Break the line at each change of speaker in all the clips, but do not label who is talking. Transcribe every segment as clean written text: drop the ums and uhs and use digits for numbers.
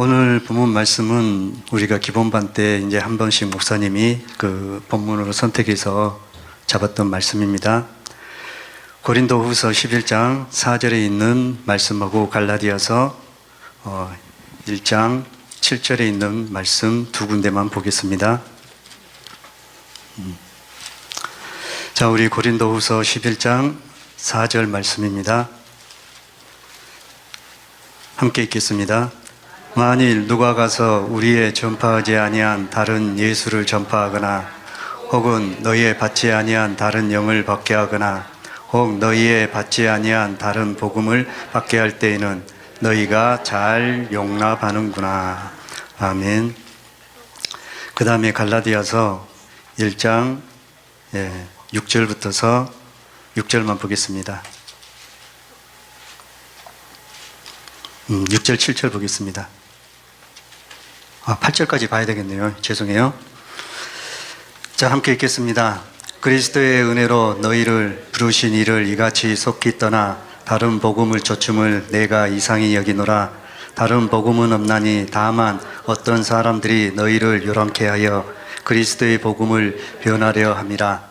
오늘 본문 말씀은 우리가 기본반 때 이제 한 번씩 목사님이 그 본문으로 선택해서 잡았던 말씀입니다. 고린도후서 11장 4절에 있는 말씀하고 갈라디아서 1장 7절에 있는 말씀 두 군데만 보겠습니다. 자, 우리 고린도후서 11장 4절 말씀입니다. 함께 읽겠습니다. 만일 누가 가서 우리의 전파하지 아니한 다른 예수를 전파하거나 혹은 너희의 받지 아니한 다른 영을 받게 하거나 혹 너희의 받지 아니한 다른 복음을 받게 할 때에는 너희가 잘 용납하는구나. 아멘. 그 다음에 갈라디아서 1장 6절부터서 6절만 보겠습니다. 6절 7절 보겠습니다. 8절까지 봐야 되겠네요. 죄송해요. 자, 함께 읽겠습니다. 그리스도의 은혜로 너희를 부르신 이를 이같이 속히 떠나 다른 복음을 좇음을 내가 이상히 여기노라. 다른 복음은 없나니 다만 어떤 사람들이 너희를 요란케 하여 그리스도의 복음을 변하려 함이라.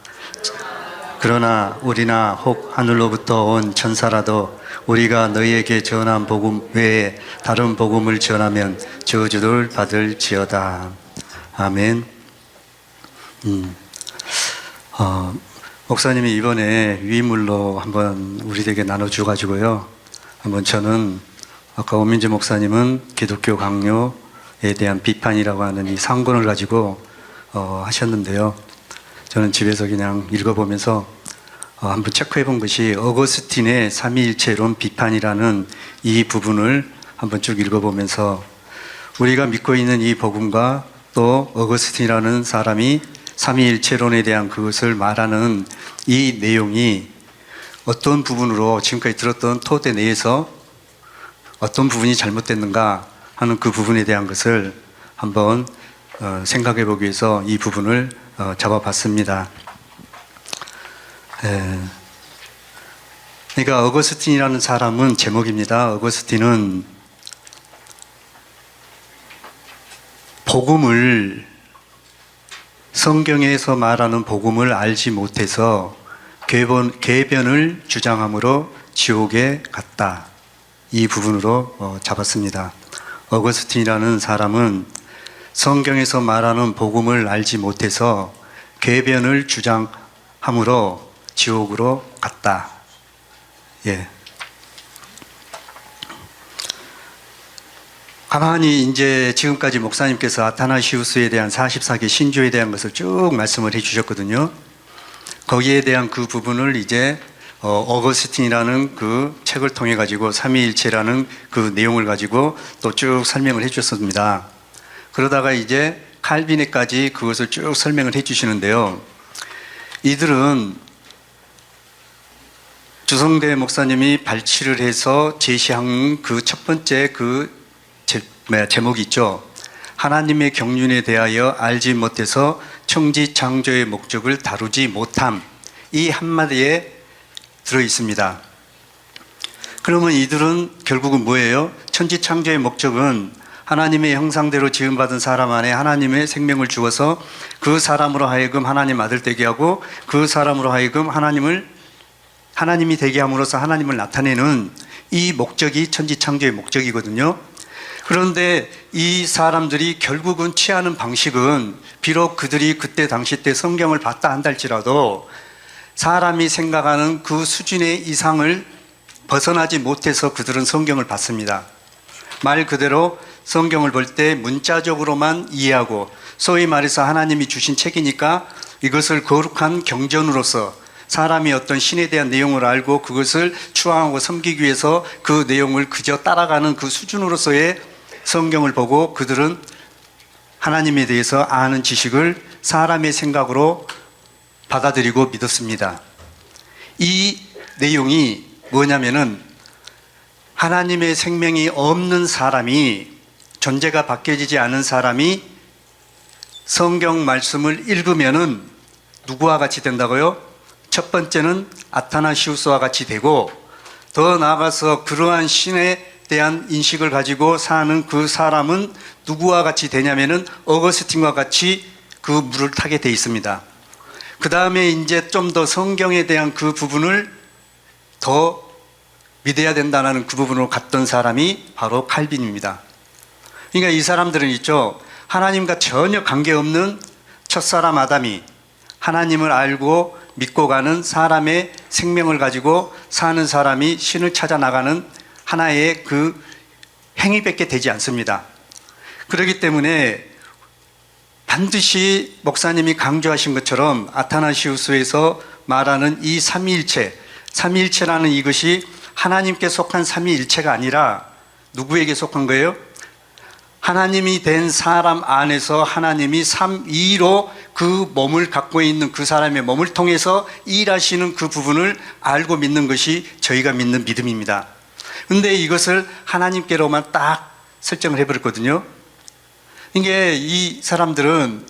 그러나 우리나 혹 하늘로부터 온 천사라도 우리가 너희에게 전한 복음 외에 다른 복음을 전하면 저주를 받을지어다. 아멘. 목사님이 이번에 위물로 한번 우리에게 나눠주가지고요. 한번 저는 아까 오민재 목사님은 기독교 강요에 대한 비판이라고 하는 이 상권을 가지고 하셨는데요. 저는 집에서 그냥 읽어보면서 한번 체크해 본 것이 어거스틴의 삼위일체론 비판이라는 이 부분을 한번 쭉 읽어보면서 우리가 믿고 있는 이 복음과 또 어거스틴이라는 사람이 삼위일체론에 대한 그것을 말하는 이 내용이 어떤 부분으로 지금까지 들었던 토대 내에서 어떤 부분이 잘못됐는가 하는 그 부분에 대한 것을 한번 생각해 보기 위해서 이 부분을 잡아봤습니다. 그러니까 어거스틴이라는 사람은 제목입니다. 어거스틴은 복음을 성경에서 말하는 복음을 알지 못해서 궤변을 주장함으로 지옥에 갔다. 이 부분으로 잡았습니다. 어거스틴이라는 사람은 성경에서 말하는 복음을 알지 못해서 궤변을 주장함으로 지옥으로 갔다. 예. 가만히 이제 지금까지 목사님께서 아타나시우스에 대한 44개 신조에 대한 것을 쭉 말씀을 해 주셨거든요. 거기에 대한 그 부분을 이제 어거스틴이라는 그 책을 통해 가지고 삼위일체라는 그 내용을 가지고 또 쭉 설명을 해 주셨습니다. 그러다가 이제 칼빈에까지 그것을 쭉 설명을 해 주시는데요. 이들은 주성대 목사님이 발췌를 해서 제시한 그 첫 번째 제목이 있죠. 하나님의 경륜에 대하여 알지 못해서 천지 창조의 목적을 다루지 못함. 이 한마디에 들어 있습니다. 그러면 이들은 결국은 뭐예요? 천지 창조의 목적은 하나님의 형상대로 지음받은 사람 안에 하나님의 생명을 주어서 그 사람으로 하여금 하나님 아들 되게 하고 그 사람으로 하여금 하나님이 되게 함으로써 하나님을 나타내는 이 목적이 천지 창조의 목적이거든요. 그런데 이 사람들이 결국은 취하는 방식은 비록 그들이 그때 당시 때 성경을 봤다 한다 할지라도 사람이 생각하는 그 수준의 이상을 벗어나지 못해서 그들은 성경을 봤습니다. 말 그대로 성경을 볼 때 문자적으로만 이해하고 소위 말해서 하나님이 주신 책이니까 이것을 거룩한 경전으로서 사람이 어떤 신에 대한 내용을 알고 그것을 추앙하고 섬기기 위해서 그 내용을 그저 따라가는 그 수준으로서의 성경을 보고 그들은 하나님에 대해서 아는 지식을 사람의 생각으로 받아들이고 믿었습니다. 이 내용이 뭐냐면은 하나님의 생명이 없는 사람이, 존재가 바뀌어지지 않은 사람이 성경 말씀을 읽으면은 누구와 같이 된다고요? 첫 번째는 아타나시우스와 같이 되고 더 나아가서 그러한 신의 대한 인식을 가지고 사는 그 사람은 누구와 같이 되냐면은 어거스틴과 같이 그 물을 타게 돼 있습니다. 그 다음에 이제 좀 더 성경에 대한 그 부분을 더 믿어야 된다는 그 부분으로 갔던 사람이 바로 칼빈입니다. 그러니까 이 사람들은 있죠, 하나님과 전혀 관계없는 첫사람 아담이 하나님을 알고 믿고 가는 사람의 생명을 가지고 사는 사람이 신을 찾아 나가는 하나의 그 행위밖에 되지 않습니다. 그렇기 때문에 반드시 목사님이 강조하신 것처럼 아타나시우스에서 말하는 이 삼위일체, 삼위일체라는 이것이 하나님께 속한 삼위일체가 아니라 누구에게 속한 거예요? 하나님이 된 사람 안에서 하나님이 삼위로 그 몸을 갖고 있는 그 사람의 몸을 통해서 일하시는 그 부분을 알고 믿는 것이 저희가 믿는 믿음입니다. 근데 이것을 하나님께로만 딱 설정을 해버렸거든요. 이게 이 사람들은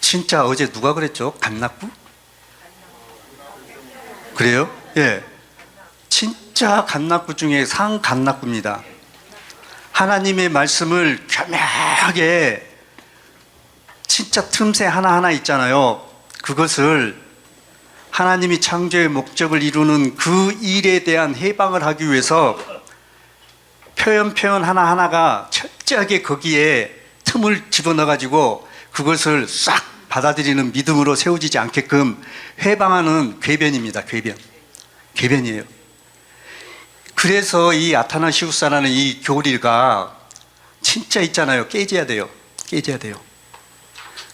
진짜 어제 누가 그랬죠? 갓낙구? 그래요? 예. 진짜 갓낙구 중에 상갓낙구입니다. 하나님의 말씀을 교묘하게 진짜 틈새 하나하나 있잖아요. 그것을 하나님이 창조의 목적을 이루는 그 일에 대한 해방을 하기 위해서 표현 하나하나가 철저하게 거기에 틈을 집어넣어가지고 그것을 싹 받아들이는 믿음으로 세워지지 않게끔 해방하는 궤변입니다. 궤변이에요. 그래서 이 아타나시우스라는 이 교리가 진짜 있잖아요. 깨져야 돼요.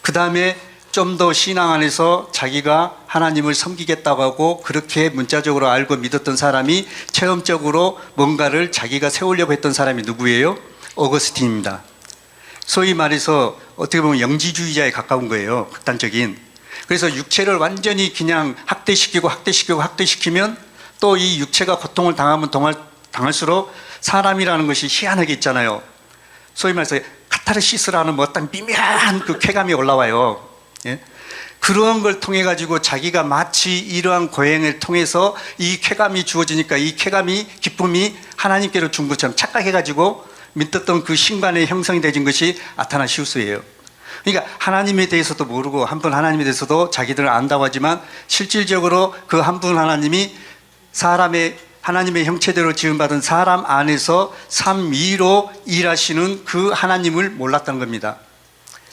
그 다음에 좀 더 신앙 안에서 자기가 하나님을 섬기겠다고 하고 그렇게 문자적으로 알고 믿었던 사람이 체험적으로 뭔가를 자기가 세우려고 했던 사람이 누구예요? 어거스틴입니다. 소위 말해서 어떻게 보면 영지주의자에 가까운 거예요. 극단적인. 그래서 육체를 완전히 그냥 학대시키면 또 이 육체가 고통을 당하면 당할수록 사람이라는 것이 희한하게 있잖아요. 소위 말해서 카타르시스라는 뭐 어떤 미묘한 그 쾌감이 올라와요. 예? 그런 걸 통해 가지고 자기가 마치 이러한 고행을 통해서 이 쾌감이 주어지니까 이 쾌감이 기쁨이 하나님께로 준 것처럼 착각해 가지고 믿었던 그 신관의 형성이 되진 것이 아타나시우스예요. 그러니까 하나님에 대해서도 모르고 한 분 하나님에 대해서도 자기들은 안다고 하지만 실질적으로 그 한 분 하나님이 하나님의 형체대로 지음받은 사람 안에서 삼위로 일하시는 그 하나님을 몰랐던 겁니다.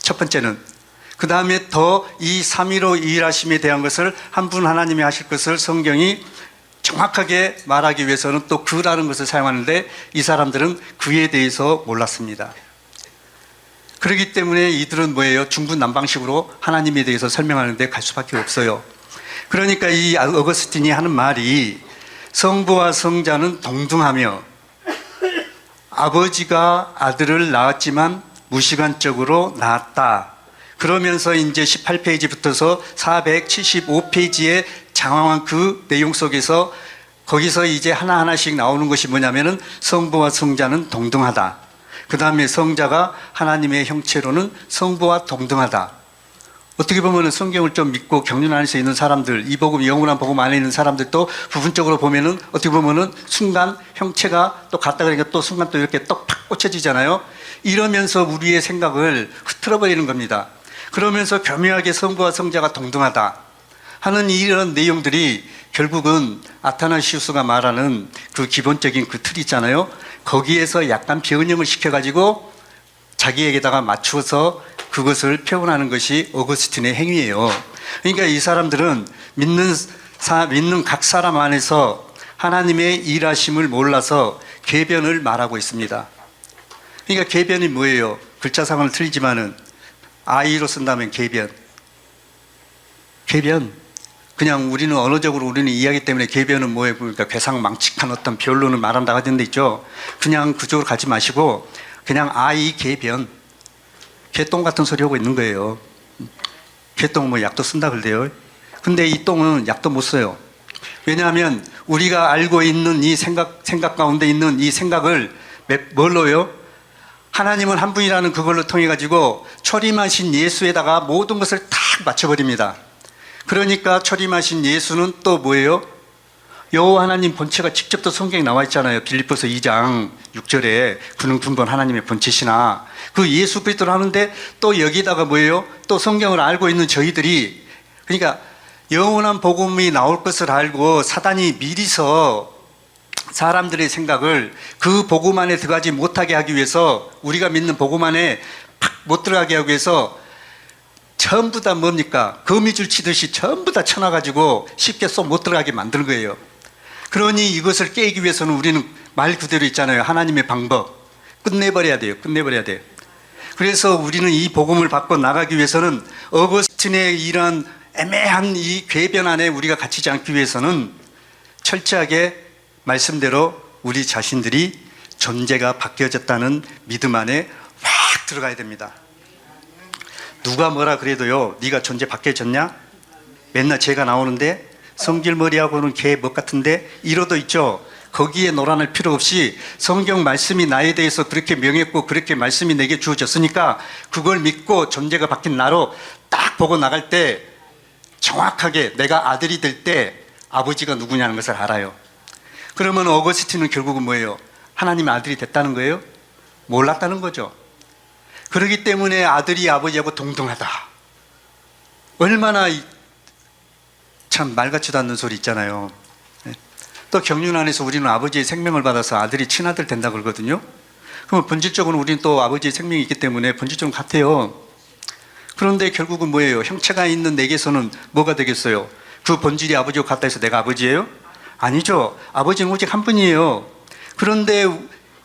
첫 번째는. 그 다음에 더 이 삼위로 일하심에 대한 것을 한 분 하나님이 하실 것을 성경이 정확하게 말하기 위해서는 또 그라는 것을 사용하는데 이 사람들은 그에 대해서 몰랐습니다. 그렇기 때문에 이들은 뭐예요? 중구난방식으로 하나님에 대해서 설명하는데 갈 수밖에 없어요. 그러니까 이 어거스틴이 하는 말이 성부와 성자는 동등하며 아버지가 아들을 낳았지만 무시간적으로 낳았다. 그러면서 이제 18페이지부터서 475페이지에 장황한 그 내용 속에서 거기서 이제 하나하나씩 나오는 것이 뭐냐면은 성부와 성자는 동등하다. 그 다음에 성자가 하나님의 형체로는 성부와 동등하다. 어떻게 보면은 성경을 좀 믿고 경륜 안에서 있는 사람들, 이 복음, 영원한 복음 안에 있는 사람들도 부분적으로 보면은 어떻게 보면은 순간 형체가 또 같다 그러니까 또 순간 또 이렇게 떡팍 꽂혀지잖아요. 이러면서 우리의 생각을 흐트러버리는 겁니다. 그러면서 교묘하게 성부와 성자가 동등하다 하는 이런 내용들이 결국은 아타나시우스가 말하는 그 기본적인 그 틀 있잖아요. 거기에서 약간 변형을 시켜가지고 자기에게다가 맞추어서 그것을 표현하는 것이 어거스틴의 행위예요. 그러니까 이 사람들은 믿는 각 사람 안에서 하나님의 일하심을 몰라서 궤변을 말하고 있습니다. 그러니까 궤변이 뭐예요? 글자상은 틀리지만은 아이로 쓴다면 궤변. 그냥 우리는 언어적으로 우리는 이해하기 때문에 궤변은 뭐예요? 그러니까 괴상망측한 어떤 변론을 말한다고 하던 데 있죠. 그냥 그쪽으로 가지 마시고 그냥 아이 궤변. 개똥 같은 소리 하고 있는 거예요. 개똥 뭐 약도 쓴다 그래요. 근데 이 똥은 약도 못 써요. 왜냐하면 우리가 알고 있는 이 생각 가운데 있는 이 생각을 뭘로요? 하나님은 한 분이라는 그걸로 통해 가지고 초림하신 예수에다가 모든 것을 다 맞춰버립니다. 그러니까 초림하신 예수는 또 뭐예요? 여호와 하나님 본체가 직접 또 성경에 나와 있잖아요. 빌립보서 2장 6절에 그는 근본 하나님의 본체시나, 그 예수 그리스도를 하는데 또 여기다가 뭐예요? 또 성경을 알고 있는 저희들이, 그러니까 영원한 복음이 나올 것을 알고 사단이 미리서 사람들의 생각을 그 복음 안에 들어가지 못하게 하기 위해서, 우리가 믿는 복음 안에 팍 못 들어가게 하기 위해서 전부 다 뭡니까? 거미줄 치듯이 전부 다 쳐놔가지고 쉽게 쏙 못 들어가게 만드는 거예요. 그러니 이것을 깨기 위해서는 우리는 말 그대로 있잖아요. 하나님의 방법. 끝내버려야 돼요. 끝내버려야 돼요. 그래서 우리는 이 복음을 받고 나가기 위해서는 어거스틴의 이런 애매한 이 궤변 안에 우리가 갇히지 않기 위해서는 철저하게 말씀대로 우리 자신들이 존재가 바뀌어졌다는 믿음 안에 확 들어가야 됩니다. 누가 뭐라 그래도요, 네가 존재 바뀌어졌냐? 맨날 죄가 나오는데 성질머리하고는 개 먹 같은데 이러도 있죠. 거기에 놀아날 필요 없이 성경 말씀이 나에 대해서 그렇게 명했고 그렇게 말씀이 내게 주어졌으니까 그걸 믿고 존재가 바뀐 나로 딱 보고 나갈 때 정확하게 내가 아들이 될 때 아버지가 누구냐는 것을 알아요. 그러면 어거스틴은 결국은 뭐예요? 하나님의 아들이 됐다는 거예요? 몰랐다는 거죠. 그렇기 때문에 아들이 아버지하고 동등하다. 얼마나 참 말 같지도 않는 소리 있잖아요. 또 경륜 안에서 우리는 아버지의 생명을 받아서 아들이 친아들 된다 그러거든요. 그러면 본질적으로 우리는 또 아버지의 생명이 있기 때문에 본질적으로 같아요. 그런데 결국은 뭐예요? 형체가 있는 내게서는 뭐가 되겠어요? 그 본질이 아버지와 같다 해서 내가 아버지예요? 아니죠. 아버지는 오직 한 분이에요. 그런데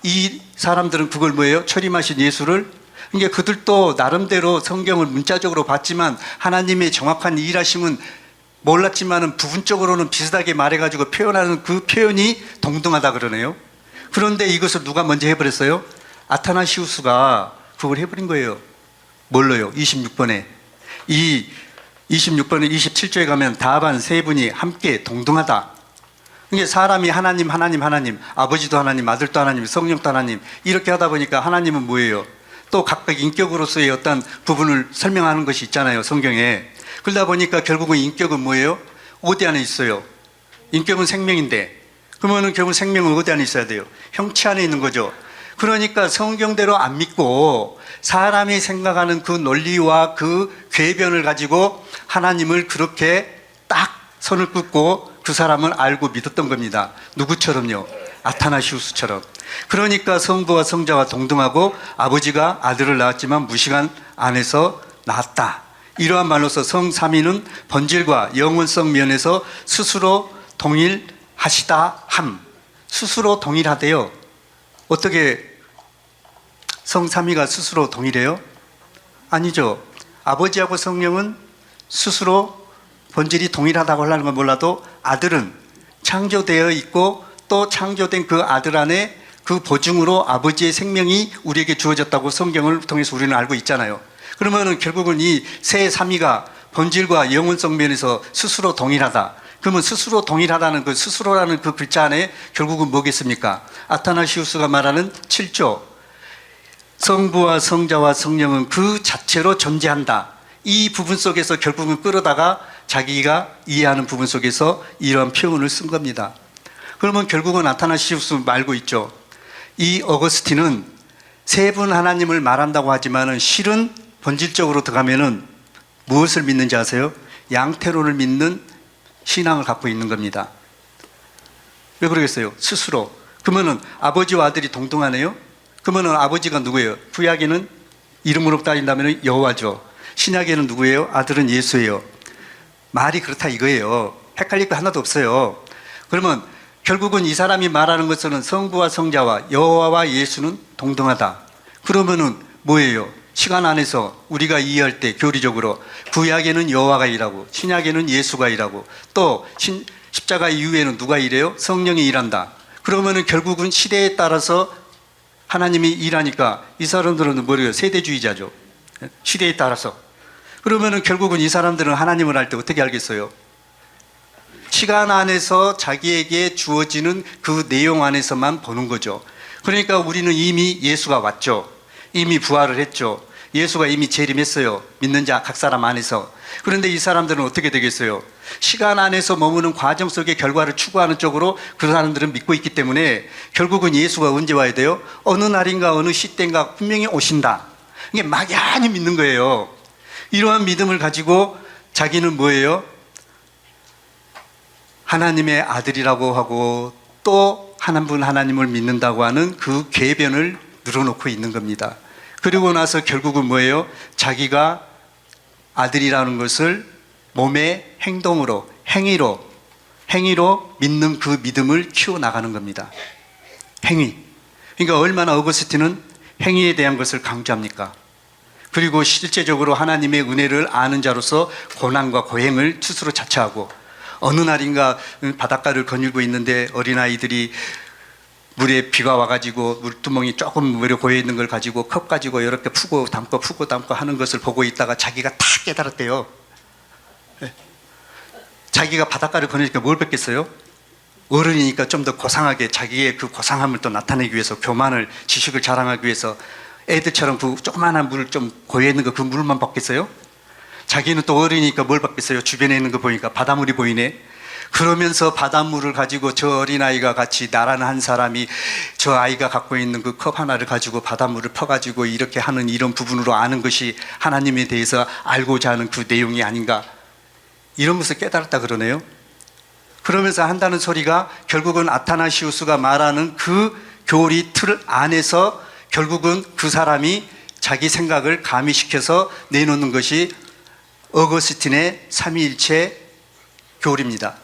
이 사람들은 그걸 뭐예요? 철임하신 예수를, 그러니까 그들도 나름대로 성경을 문자적으로 봤지만 하나님의 정확한 일하심은 몰랐지만은 부분적으로는 비슷하게 말해가지고 표현하는 그 표현이 동등하다 그러네요. 그런데 이것을 누가 먼저 해버렸어요? 아타나시우스가 그걸 해버린 거예요. 뭘로요? 26번에. 이 26번에 27조에 가면 다반 세 분이 함께 동등하다. 그러니까 사람이 하나님, 아버지도 하나님, 아들도 하나님, 성령도 하나님, 이렇게 하다 보니까 하나님은 뭐예요? 또 각각 인격으로서의 어떤 부분을 설명하는 것이 있잖아요, 성경에. 그러다 보니까 결국은 인격은 뭐예요? 어디 안에 있어요? 인격은 생명인데, 그러면은 결국 생명은 어디 안에 있어야 돼요? 형체 안에 있는 거죠. 그러니까 성경대로 안 믿고 사람이 생각하는 그 논리와 그 궤변을 가지고 하나님을 그렇게 딱 선을 긋고 그 사람을 알고 믿었던 겁니다. 누구처럼요? 아타나시우스처럼. 그러니까 성부와 성자와 동등하고 아버지가 아들을 낳았지만 무시간 안에서 낳았다. 이러한 말로서 성삼위는 본질과 영원성 면에서 스스로 동일하시다 함. 스스로 동일하대요. 어떻게 성삼위가 스스로 동일해요? 아니죠. 아버지하고 성령은 스스로 본질이 동일하다고 하려는 건 몰라도 아들은 창조되어 있고 또 창조된 그 아들 안에 그 보증으로 아버지의 생명이 우리에게 주어졌다고 성경을 통해서 우리는 알고 있잖아요. 그러면은 결국은 이 세 삼위가 본질과 영원성 면에서 스스로 동일하다. 그러면 스스로 동일하다는 그 스스로라는 그 글자 안에 결국은 뭐겠습니까? 아타나시우스가 말하는 7조. 성부와 성자와 성령은 그 자체로 존재한다. 이 부분 속에서 결국은 끌어다가 자기가 이해하는 부분 속에서 이러한 표현을 쓴 겁니다. 그러면 결국은 아타나시우스 말고 있죠. 이 어거스틴은 세 분 하나님을 말한다고 하지만은 실은 본질적으로 들어가면은 무엇을 믿는지 아세요? 양태론을 믿는 신앙을 갖고 있는 겁니다. 왜 그러겠어요? 스스로. 그러면은 아버지와 아들이 동등하네요? 그러면은 아버지가 누구예요? 구약에는 이름으로 따진다면 여호와죠. 신약에는 누구예요? 아들은 예수예요. 말이 그렇다 이거예요. 헷갈릴 거 하나도 없어요. 그러면 결국은 이 사람이 말하는 것은 성부와 성자와 여호와와 예수는 동등하다. 그러면은 뭐예요? 시간 안에서 우리가 이해할 때 교리적으로 구약에는 여호와가 일하고 신약에는 예수가 일하고 또 십자가 이후에는 누가 일해요? 성령이 일한다. 그러면은 결국은 시대에 따라서 하나님이 일하니까 이 사람들은 뭐래요? 세대주의자죠. 시대에 따라서. 그러면은 결국은 이 사람들은 하나님을 할 때 어떻게 알겠어요? 시간 안에서 자기에게 주어지는 그 내용 안에서만 보는 거죠. 그러니까 우리는 이미 예수가 왔죠. 이미 부활을 했죠. 예수가 이미 재림했어요. 믿는 자 각 사람 안에서. 그런데 이 사람들은 어떻게 되겠어요? 시간 안에서 머무는 과정 속의 결과를 추구하는 쪽으로 그 사람들은 믿고 있기 때문에 결국은 예수가 언제 와야 돼요? 어느 날인가 어느 시대인가 분명히 오신다. 이게 막연히 믿는 거예요. 이러한 믿음을 가지고 자기는 뭐예요? 하나님의 아들이라고 하고 또 한 분 하나님을 믿는다고 하는 그 궤변을 늘어놓고 있는 겁니다. 그리고 나서 결국은 뭐예요? 자기가 아들이라는 것을 몸의 행동으로, 행위로 믿는 그 믿음을 키워나가는 겁니다. 행위. 그러니까 얼마나 어거스틴은 행위에 대한 것을 강조합니까? 그리고 실제적으로 하나님의 은혜를 아는 자로서 고난과 고행을 스스로 자처하고, 어느 날인가 바닷가를 거닐고 있는데 어린아이들이 물에 비가 와가지고 물두멍이 조금 물에 고여 있는 걸 가지고 컵 가지고 이렇게 푸고 담고 하는 것을 보고 있다가 자기가 다 깨달았대요. 자기가 바닷가를 거니까 뭘 뺏겠어요? 어른이니까 좀 더 고상하게 자기의 그 고상함을 또 나타내기 위해서, 교만을, 지식을 자랑하기 위해서 애들처럼 그 조그마한 물 좀 고여 있는 거 그 물만 받겠어요? 자기는 또 어린이니까 뭘 받겠어요? 주변에 있는 거 보니까 바닷물이 보이네. 그러면서 바닷물을 가지고 저 어린아이가 같이 나라는 한 사람이 저 아이가 갖고 있는 그 컵 하나를 가지고 바닷물을 퍼가지고 이렇게 하는 이런 부분으로 아는 것이 하나님에 대해서 알고자 하는 그 내용이 아닌가, 이런 것을 깨달았다 그러네요. 그러면서 한다는 소리가 결국은 아타나시우스가 말하는 그 교리 틀 안에서 결국은 그 사람이 자기 생각을 가미시켜서 내놓는 것이 어거스틴의 삼위일체 교리입니다.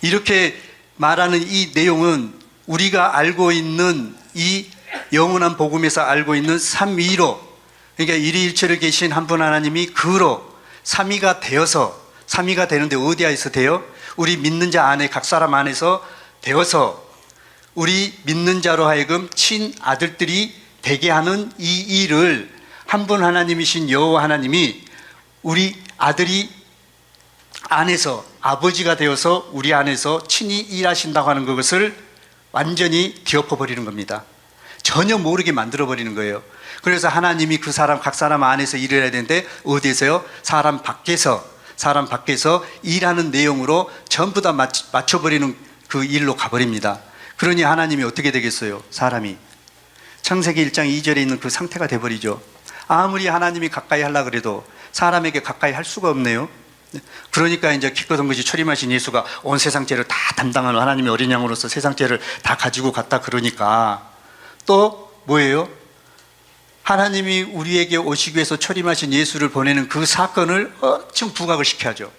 이렇게 말하는 이 내용은 우리가 알고 있는 이 영원한 복음에서 알고 있는 삼위로, 그러니까 일위일체를 계신 한 분 하나님이 그로 삼위가 되어서, 삼위가 되는데 어디에서 돼요? 우리 믿는 자 안에, 각 사람 안에서 되어서 우리 믿는 자로 하여금 친아들들이 되게 하는 이 일을 한 분 하나님이신 여호와 하나님이 우리 아들이 안에서 아버지가 되어서 우리 안에서 친히 일하신다고 하는 것을 완전히 뒤엎어버리는 겁니다. 전혀 모르게 만들어버리는 거예요. 그래서 하나님이 그 사람, 각 사람 안에서 일을 해야 되는데 어디에서요? 사람 밖에서 일하는 내용으로 전부 다 맞춰버리는 그 일로 가버립니다. 그러니 하나님이 어떻게 되겠어요? 사람이 창세기 1장 2절에 있는 그 상태가 돼버리죠. 아무리 하나님이 가까이 하려고 그래도 사람에게 가까이 할 수가 없네요. 그러니까 이제 기껏 한 것이 초림하신 예수가 온 세상 죄를 다 담당하는 하나님의 어린 양으로서 세상 죄를 다 가지고 갔다. 그러니까 또 뭐예요? 하나님이 우리에게 오시기 위해서 초림하신 예수를 보내는 그 사건을 엄청 부각을 시켜야죠.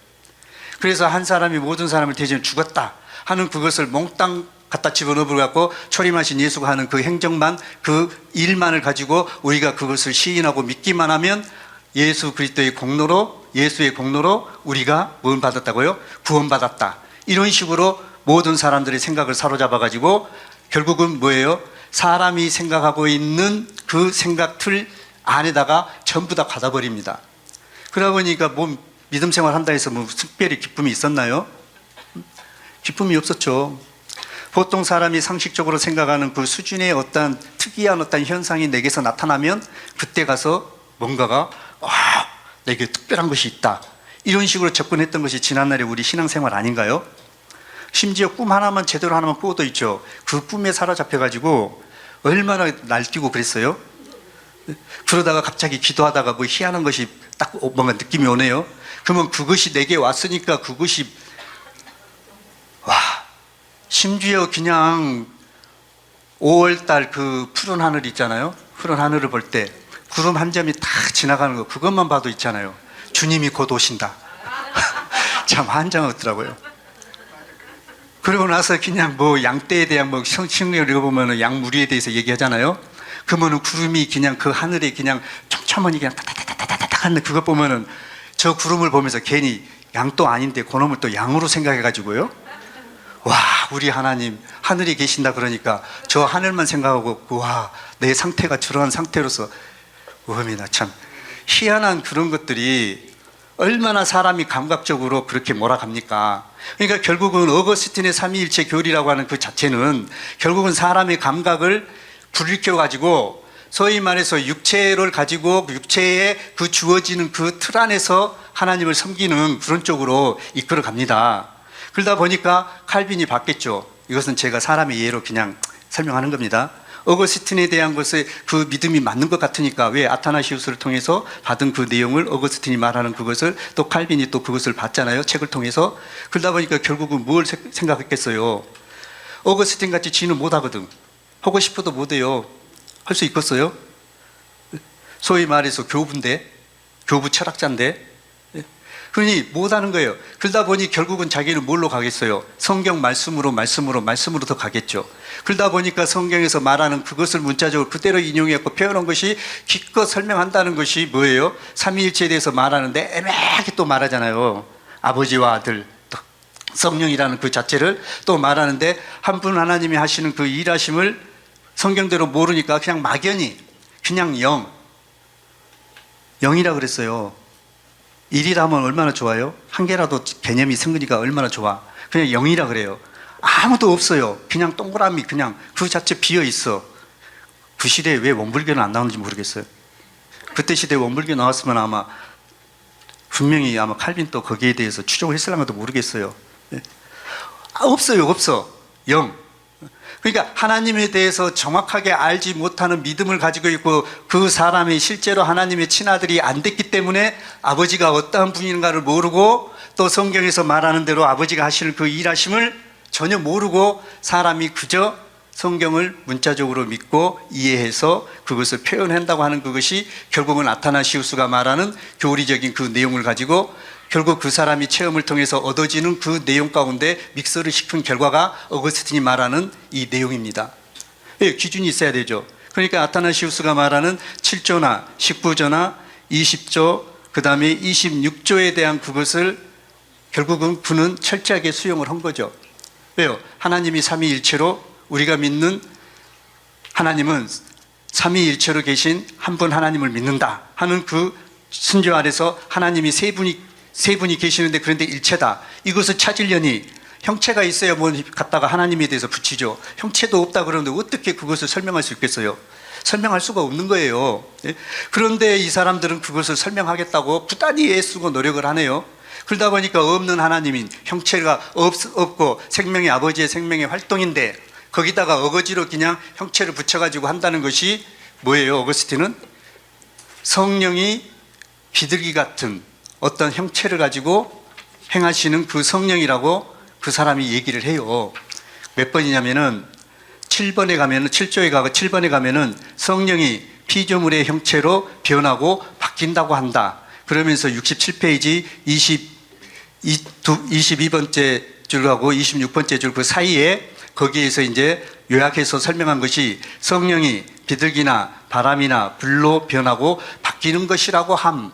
그래서 한 사람이 모든 사람을 대신 죽었다 하는 그것을 몽땅 갖다 집어넣어갖고 초림하신 예수가 하는 그 행정만, 그 일만을 가지고 우리가 그것을 시인하고 믿기만 하면 예수 그리스도의 공로로, 예수의 공로로 우리가 뭘 받았다고요? 구원받았다. 이런 식으로 모든 사람들의 생각을 사로잡아가지고 결국은 뭐예요? 사람이 생각하고 있는 그 생각 틀 안에다가 전부 다 받아버립니다. 그러다 보니까 뭐 믿음 생활 한다 해서 뭐 특별히 기쁨이 있었나요? 기쁨이 없었죠. 보통 사람이 상식적으로 생각하는 그 수준의 어떤 특이한 어떤 현상이 내게서 나타나면 그때 가서 뭔가가 내게 특별한 것이 있다, 이런 식으로 접근했던 것이 지난날의 우리 신앙생활 아닌가요? 심지어 꿈 하나만 제대로 하나만 꾸어도 있죠. 그 꿈에 사로잡혀가지고 얼마나 날뛰고 그랬어요. 그러다가 갑자기 기도하다가 뭐 희한한 것이 딱 뭔가 느낌이 오네요. 그러면 그것이 내게 왔으니까 그것이 심지어 그냥 5월달 그 푸른 하늘 있잖아요. 푸른 하늘을 볼 때 구름 한 점이 딱 지나가는 거, 그것만 봐도 있잖아요. 주님이 곧 오신다. 참 환장하더라고요. 그러고 나서 그냥 뭐 양떼에 대한 뭐 성경을 읽어보면 양무리에 대해서 얘기하잖아요. 그러면은 구름이 그냥 그 하늘에 그냥 촘촘하니 그냥 타타타타타타 하는 그것 보면은 저 구름을 보면서 괜히 양도 아닌데 그놈을 또 양으로 생각해가지고요. 와, 우리 하나님 하늘에 계신다 그러니까 저 하늘만 생각하고 내 상태가 저러한 상태로서 참 희한한 그런 것들이 얼마나 사람이 감각적으로 그렇게 몰아갑니까? 그러니까 결국은 어거스틴의 삼위일체 교리라고 하는 그 자체는 결국은 사람의 감각을 불일으켜 가지고 소위 말해서 육체를 가지고 육체에 그 주어지는 그 틀 안에서 하나님을 섬기는 그런 쪽으로 이끌어 갑니다. 그러다 보니까 칼빈이 받겠죠. 이것은 제가 사람의 예로 그냥 설명하는 겁니다. 어거스틴에 대한 것에 그 믿음이 맞는 것 같으니까 왜 아타나시우스를 통해서 받은 그 내용을 어거스틴이 말하는 그것을 또 칼빈이 또 그것을 봤잖아요. 책을 통해서. 그러다 보니까 결국은 뭘 생각했겠어요. 어거스틴 같이 지는 못하거든. 하고 싶어도 못해요. 할 수 있겠어요? 소위 말해서 교부인데, 교부 철학자인데, 그러니 못하는 거예요. 그러다 보니 결국은 자기는 뭘로 가겠어요? 성경 말씀으로 더 가겠죠. 그러다 보니까 성경에서 말하는 그것을 문자적으로 그대로 인용했고 표현한 것이 기껏 설명한다는 것이 뭐예요? 삼위일체에 대해서 말하는데 애매하게 또 말하잖아요. 아버지와 아들, 또 성령이라는 그 자체를 또 말하는데 한 분 하나님이 하시는 그 일하심을 성경대로 모르니까 그냥 막연히 그냥 영이라 그랬어요. 일이라면 얼마나 좋아요? 한 개라도 개념이 생기니까 얼마나 좋아. 그냥 0이라 그래요. 아무도 없어요. 그냥 동그라미 그냥 그 자체 비어 있어. 그 시대에 왜 원불교는 안 나오는지 모르겠어요. 그때 시대에 원불교 나왔으면 아마 분명히 아마 칼빈도 거기에 대해서 추종을 했을랑도 모르겠어요. 없어요. 없어. 0. 그러니까 하나님에 대해서 정확하게 알지 못하는 믿음을 가지고 있고 그 사람이 실제로 하나님의 친아들이 안 됐기 때문에 아버지가 어떠한 분인가를 모르고 또 성경에서 말하는 대로 아버지가 하시는 그 일하심을 전혀 모르고 사람이 그저 성경을 문자적으로 믿고 이해해서 그것을 표현한다고 하는 그것이 결국은 아타나시우스가 말하는 교리적인 그 내용을 가지고 결국 그 사람이 체험을 통해서 얻어지는 그 내용 가운데 믹서를 시킨 결과가 어거스틴이 말하는 이 내용입니다. 기준이 있어야 되죠. 그러니까 아타나시우스가 말하는 7조나 19조나 20조 그 다음에 26조에 대한 그것을 결국은 그는 철저하게 수용을 한 거죠. 왜요? 하나님이 삼위일체로 우리가 믿는 하나님은 삼위일체로 계신 한 분 하나님을 믿는다 하는 그 순조 아래서 하나님이 세 분이 계시는데 그런데 일체다. 이것을 찾으려니 형체가 있어야 뭐 갖다가 하나님에 대해서 붙이죠. 형체도 없다 그러는데 어떻게 그것을 설명할 수 있겠어요? 설명할 수가 없는 거예요. 그런데 이 사람들은 그것을 설명하겠다고 부단히 애쓰고 노력을 하네요. 그러다 보니까 없는 하나님인 형체가 없고 생명의 아버지의 생명의 활동인데 거기다가 어거지로 그냥 형체를 붙여가지고 한다는 것이 뭐예요? 어거스틴은 성령이 비둘기 같은 어떤 형체를 가지고 행하시는 그 성령이라고 그 사람이 얘기를 해요. 몇 번이냐면은 7번에 가면은 7조에 가고 7번에 가면은 성령이 피조물의 형체로 변하고 바뀐다고 한다. 그러면서 67페이지 22번째 줄하고 26번째 줄 그 사이에 거기에서 이제 요약해서 설명한 것이 성령이 비둘기나 바람이나 불로 변하고 바뀌는 것이라고 함.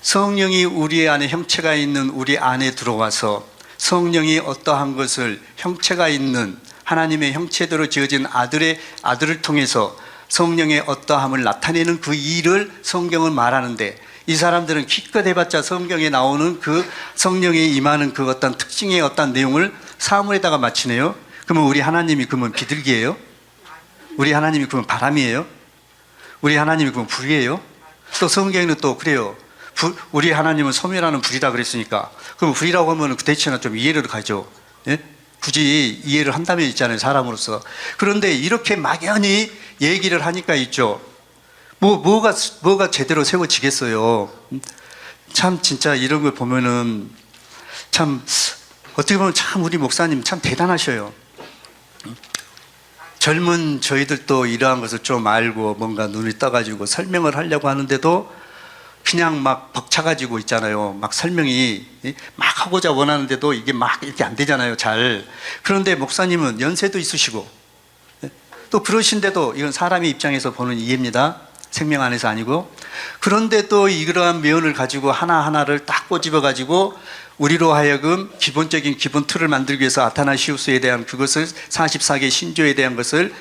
성령이 우리 안에 형체가 있는 우리 안에 들어와서 성령이 어떠한 것을 형체가 있는 하나님의 형체대로 지어진 아들을 통해서 성령의 어떠함을 나타내는 그 일을 성경은 말하는데 이 사람들은 기껏 해봤자 성경에 나오는 그 성령에 임하는 그 어떤 특징의 어떤 내용을 사물에다가 맞추네요. 그러면 우리 하나님이 그러면 비둘기예요? 우리 하나님이 그러면 바람이에요? 우리 하나님이 그러면 불이에요? 또 성경에는 또 그래요. 우리 하나님은 소멸하는 불이다 그랬으니까 그럼 불이라고 하면 그 대체는 좀 이해를 가죠. 예? 굳이 이해를 한다면 있잖아요. 사람으로서. 그런데 이렇게 막연히 얘기를 하니까 있죠. 뭐가 제대로 세워지겠어요. 참 진짜 이런 걸 보면은 참 어떻게 보면 참 우리 목사님 참 대단하셔요. 젊은 저희들도 이러한 것을 좀 알고 뭔가 눈이 떠가지고 설명을 하려고 하는데도 그냥 막 벅차가지고 있잖아요. 막 설명이 막 하고자 원하는데도 이게 막 이렇게 안 되잖아요. 잘. 그런데 목사님은 연세도 있으시고 또 그러신데도 이건 사람의 입장에서 보는 이해입니다. 생명 안에서 아니고. 그런데 또 이러한 면을 가지고 하나하나를 딱 꼬집어 가지고 우리로 하여금 기본적인 기본 틀을 만들기 위해서 아타나시우스에 대한 그것을 44개 신조에 대한 것을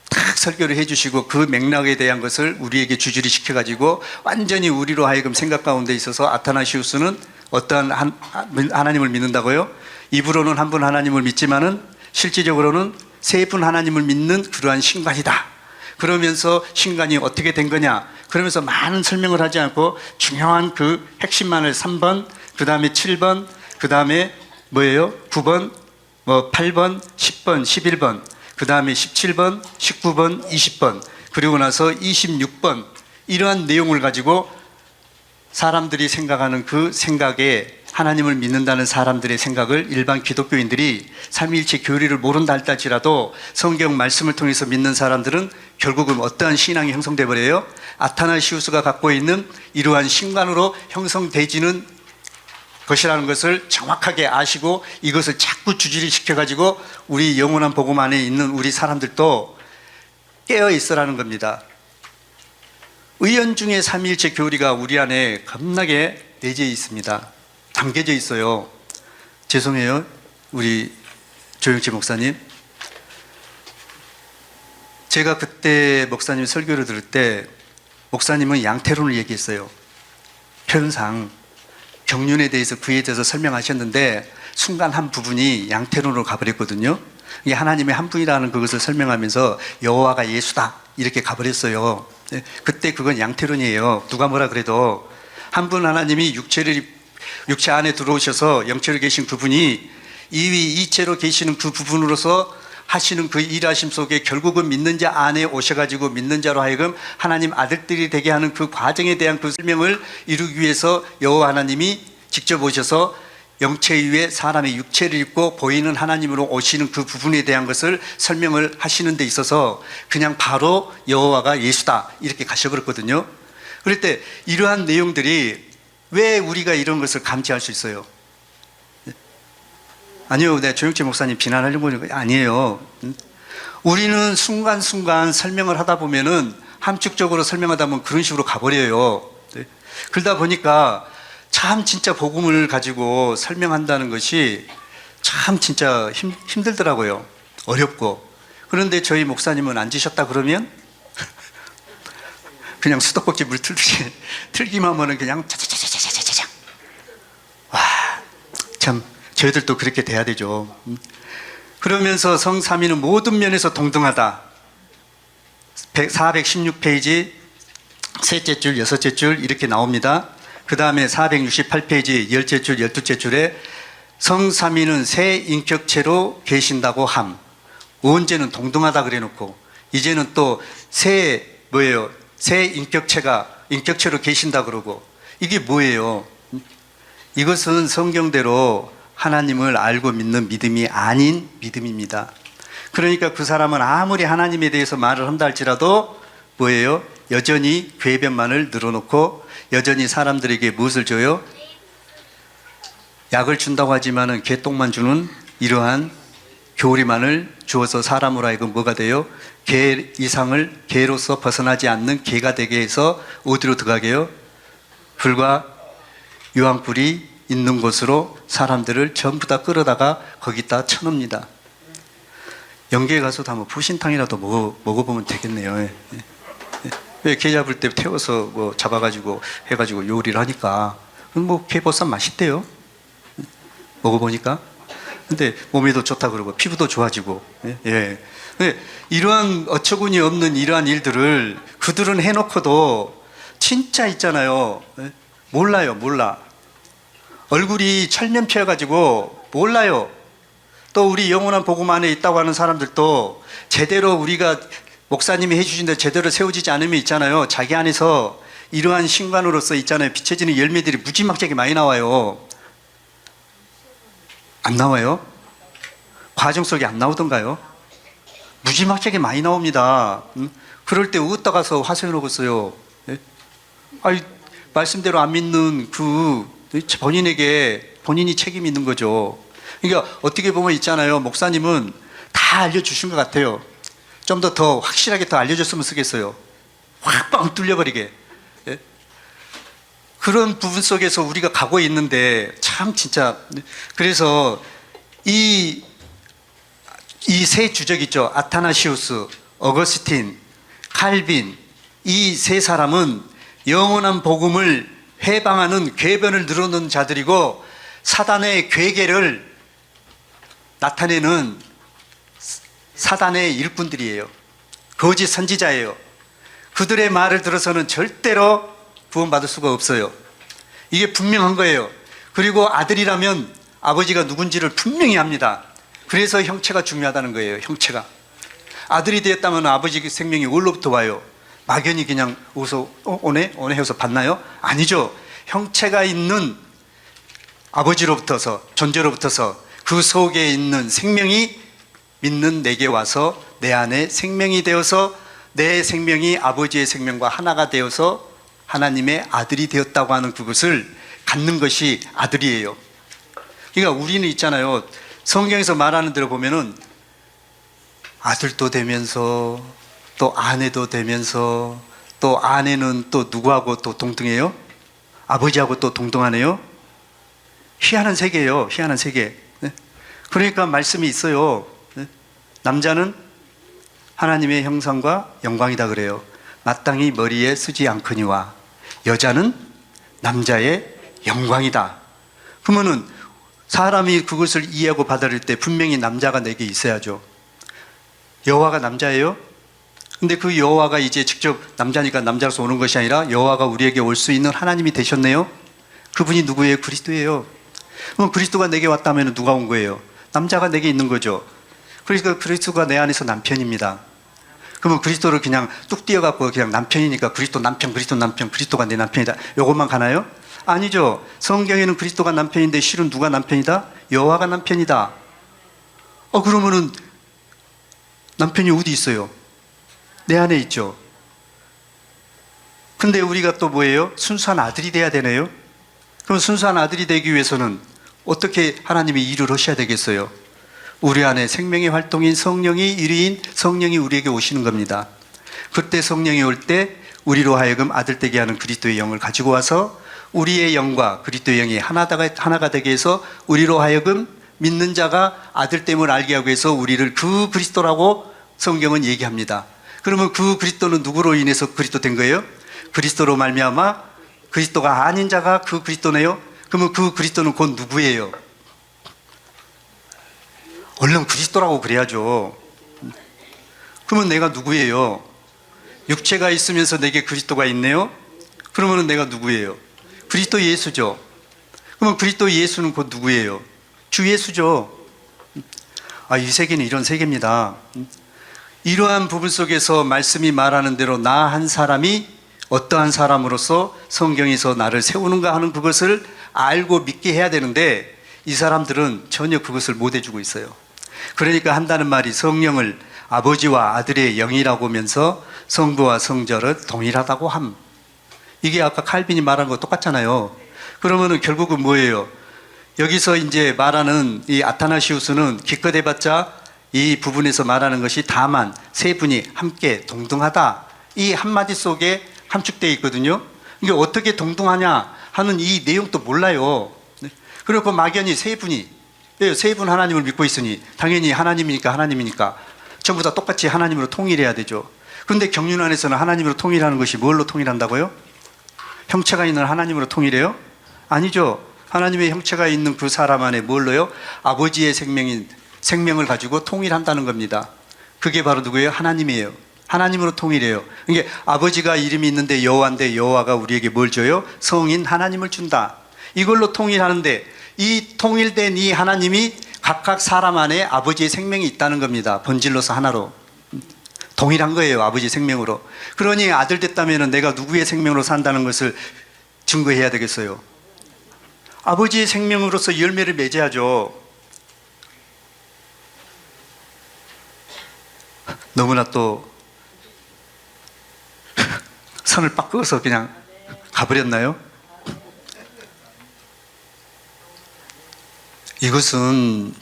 딱 설교를 해주시고 그 맥락에 대한 것을 우리에게 주주리 시켜가지고 완전히 우리로 하여금 생각 가운데 있어서 아타나시우스는 어떠한 하나님을 믿는다고요? 입으로는 한 분 하나님을 믿지만은 실질적으로는 세 분 하나님을 믿는 그러한 신관이다. 그러면서 신관이 어떻게 된 거냐? 그러면서 많은 설명을 하지 않고 중요한 그 핵심만을 3번, 그 다음에 7번, 그 다음에 뭐예요? 9번, 8번, 10번, 11번, 그 다음에 17번, 19번, 20번, 그리고 나서 26번, 이러한 내용을 가지고 사람들이 생각하는 그 생각에 하나님을 믿는다는 사람들의 생각을 일반 기독교인들이 삼위일체 교리를 모른다 할지라도 성경 말씀을 통해서 믿는 사람들은 결국은 어떠한 신앙이 형성돼 버려요? 아타나시우스가 갖고 있는 이러한 신관으로 형성되지는 것이라는 것을 정확하게 아시고 이것을 자꾸 주지를 시켜가지고 우리 영원한 복음 안에 있는 우리 사람들도 깨어 있으라는 겁니다. 의연중의 삼위일체 교리가 우리 안에 겁나게 내재해 있습니다. 담겨져 있어요. 죄송해요, 우리 조영치 목사님. 제가 그때 목사님 설교를 들을 때 목사님은 양태론을 얘기했어요. 표현상 경륜에 대해서, 그에 대해서 설명하셨는데 순간 한 부분이 양태론으로 가버렸거든요. 이게 하나님의 한 분이라는 그것을 설명하면서 여호와가 예수다 이렇게 가버렸어요. 그때 그건 양태론이에요. 누가 뭐라 그래도 한 분 하나님이 육체 안에 들어오셔서 영체로 계신 그분이 이위 이체로 계시는 그 부분으로서 하시는 그 일하심 속에 결국은 믿는 자 안에 오셔가지고 믿는 자로 하여금 하나님 아들들이 되게 하는 그 과정에 대한 그 설명을 이루기 위해서 여호와 하나님이 직접 오셔서 영체 위에 사람의 육체를 입고 보이는 하나님으로 오시는 그 부분에 대한 것을 설명을 하시는 데 있어서 그냥 바로 여호와가 예수다 이렇게 가셔버렸거든요. 그럴 때 이러한 내용들이 왜 우리가 이런 것을 감지할 수 있어요? 아니요, 내가 조영채 목사님 비난하려고 하는 거 아니에요. 우리는 순간순간 설명을 하다 보면은 함축적으로 설명하다 보면 그런 식으로 가버려요. 그러다 보니까 참 진짜 복음을 가지고 설명한다는 것이 참 진짜 힘들더라고요. 어렵고. 그런데 저희 목사님은 앉으셨다 그러면 그냥 수도꼭지 물 틀듯이 틀기만 하면 그냥 차차차차차차차. 와, 참 저희들도 그렇게 돼야 되죠. 그러면서 성삼위는 모든 면에서 동등하다. 416페이지 셋째 줄, 여섯째 줄 이렇게 나옵니다. 그 다음에 468페이지 열째 줄, 열두째 줄에 성삼위는 세 인격체로 계신다고 함. 언제는 동등하다 그래 놓고 이제는 또 세 뭐예요? 세 인격체로 계신다 그러고 이게 뭐예요? 이것은 성경대로 하나님을 알고 믿는 믿음이 아닌 믿음입니다. 그러니까 그 사람은 아무리 하나님에 대해서 말을 한다 할지라도 뭐예요? 여전히 궤변만을 늘어놓고 여전히 사람들에게 무엇을 줘요? 약을 준다고 하지만은 개똥만 주는 이러한 교리만을 주어서 사람으로 하여금 뭐가 돼요? 개 이상을 개로서 벗어나지 않는 개가 되게 해서 어디로 들어가게요? 불과 유황불이 있는 곳으로 사람들을 전부 다 끌어다가 거기다 쳐놓습니다. 영계에 가서도 한번 부신탕이라도 먹어보면 되겠네요. 왜 개 잡을 때 태워서 뭐 잡아가지고 해가지고 요리를 하니까 뭐 개보쌈 맛있대요. 먹어보니까. 근데 몸에도 좋다 그러고 피부도 좋아지고. 예. 이러한 어처구니 없는 이러한 일들을 그들은 해놓고도 진짜 있잖아요. 몰라요, 몰라. 얼굴이 철면피해가지고 몰라요. 또 우리 영원한 복음 안에 있다고 하는 사람들도 제대로 우리가 목사님이 해주신 데 제대로 세워지지 않으면 있잖아요. 자기 안에서 이러한 신관으로서 있잖아요. 비춰지는 열매들이 무지막지하게 많이 나와요. 안 나와요? 과정 속에 안 나오던가요? 무지막지하게 많이 나옵니다. 그럴 때 어디다 가서 화소해 놓겠어요? 아이, 말씀대로 안 믿는 그 본인에게 본인이 책임이 있는 거죠. 그러니까 어떻게 보면 있잖아요. 목사님은 다 알려주신 것 같아요. 좀 더 확실하게 더 알려줬으면 쓰겠어요. 확 빵 뚫려버리게. 예? 그런 부분 속에서 우리가 가고 있는데 참 진짜 그래서 이 세 주적 있죠. 아타나시우스, 어거스틴, 칼빈 이 세 사람은 영원한 복음을 해방하는 궤변을 늘어놓은 자들이고 사단의 괴계를 나타내는 사단의 일꾼들이에요. 거짓 선지자예요. 그들의 말을 들어서는 절대로 구원받을 수가 없어요. 이게 분명한 거예요. 그리고 아들이라면 아버지가 누군지를 분명히 합니다. 그래서 형체가 중요하다는 거예요. 형체가. 아들이 되었다면 아버지 생명이 어디로부터 와요? 막연히 그냥 오네 해서 받나요? 아니죠. 형체가 있는 아버지로부터서, 존재로부터서 그 속에 있는 생명이 믿는 내게 와서 내 안에 생명이 되어서 내 생명이 아버지의 생명과 하나가 되어서 하나님의 아들이 되었다고 하는 그것을 갖는 것이 아들이에요. 그러니까 우리는 있잖아요. 성경에서 말하는 대로 보면은 아들도 되면서 또 아내도 되면서 또 아내는 또 누구하고 또 동등해요? 아버지하고 또 동등하네요? 희한한 세계예요. 희한한 세계. 그러니까 말씀이 있어요. 남자는 하나님의 형상과 영광이다 그래요. 마땅히 머리에 쓰지 않거니와 여자는 남자의 영광이다. 그러면은 사람이 그것을 이해하고 받아들일 때 분명히 남자가 내게 있어야죠. 여호와가 남자예요? 근데 그 여호와가 이제 직접 남자니까 남자로서 오는 것이 아니라 여호와가 우리에게 올 수 있는 하나님이 되셨네요? 그분이 누구예요? 그리스도예요. 그럼 그리스도가 내게 왔다면 누가 온 거예요? 남자가 내게 있는 거죠. 그러니까 그리스도가 내 안에서 남편입니다. 그러면 그리스도를 그냥 뚝 띄어갖고 그냥 남편이니까 그리스도 남편, 그리스도가 내 남편이다. 요것만 가나요? 아니죠. 성경에는 그리스도가 남편인데 실은 누가 남편이다? 여호와가 남편이다. 그러면은 남편이 어디 있어요? 내 안에 있죠. 근데 우리가 또 뭐예요? 순수한 아들이 돼야 되네요. 그럼 순수한 아들이 되기 위해서는 어떻게 하나님이 일을 하셔야 되겠어요? 우리 안에 생명의 활동인 성령이 1위인 성령이 우리에게 오시는 겁니다. 그때 성령이 올 때 우리로 하여금 아들 되게 하는 그리스도의 영을 가지고 와서 우리의 영과 그리스도의 영이 하나가 되게 해서 우리로 하여금 믿는 자가 아들됨을 알게 하기 위해서 우리를 그 그리스도라고 성경은 얘기합니다. 그러면 그 그리스도는 누구로 인해서 그리스도 된 거예요? 그리스도로 말미암아 그리스도가 아닌 자가 그 그리스도네요? 그러면 그 그리스도는 곧 누구예요? 얼른 그리스도라고 그래야죠. 그러면 내가 누구예요? 육체가 있으면서 내게 그리스도가 있네요? 그러면 내가 누구예요? 그리스도 예수죠. 그러면 그리스도 예수는 곧 누구예요? 주 예수죠. 이 세계는 이런 세계입니다. 이러한 부분 속에서 말씀이 말하는 대로 나 한 사람이 어떠한 사람으로서 성경에서 나를 세우는가 하는 그것을 알고 믿게 해야 되는데 이 사람들은 전혀 그것을 못 해주고 있어요. 그러니까 한다는 말이 성령을 아버지와 아들의 영이라고 하면서 성부와 성자를 동일하다고 함. 이게 아까 칼빈이 말한 거 똑같잖아요. 그러면은 결국은 뭐예요? 여기서 이제 말하는 이 아타나시우스는 기껏 해봤자 이 부분에서 말하는 것이 다만 세 분이 함께 동등하다. 이 한마디 속에 함축되어 있거든요. 이게 어떻게 동등하냐 하는 이 내용도 몰라요. 그리고 막연히 세 분이 세 분 하나님을 믿고 있으니 당연히 하나님이니까 전부 다 똑같이 하나님으로 통일해야 되죠. 그런데 경륜 안에서는 하나님으로 통일하는 것이 뭘로 통일한다고요? 형체가 있는 하나님으로 통일해요? 아니죠. 하나님의 형체가 있는 그 사람 안에 뭘로요? 아버지의 생명을 가지고 통일한다는 겁니다. 그게 바로 누구예요? 하나님이에요. 하나님으로 통일해요. 이게 아버지가 이름이 있는데 여호와인데 여호와가 우리에게 뭘 줘요? 성인 하나님을 준다. 이걸로 통일하는데 이 통일된 이 하나님이 각각 사람 안에 아버지의 생명이 있다는 겁니다. 본질로서 하나로. 동일한 거예요. 아버지 생명으로. 그러니 아들 됐다면 내가 누구의 생명으로 산다는 것을 증거해야 되겠어요. 아버지의 생명으로서 열매를 맺어야죠. 너무나 또 선을 빡 그어서 그냥 가버렸나요? 이것은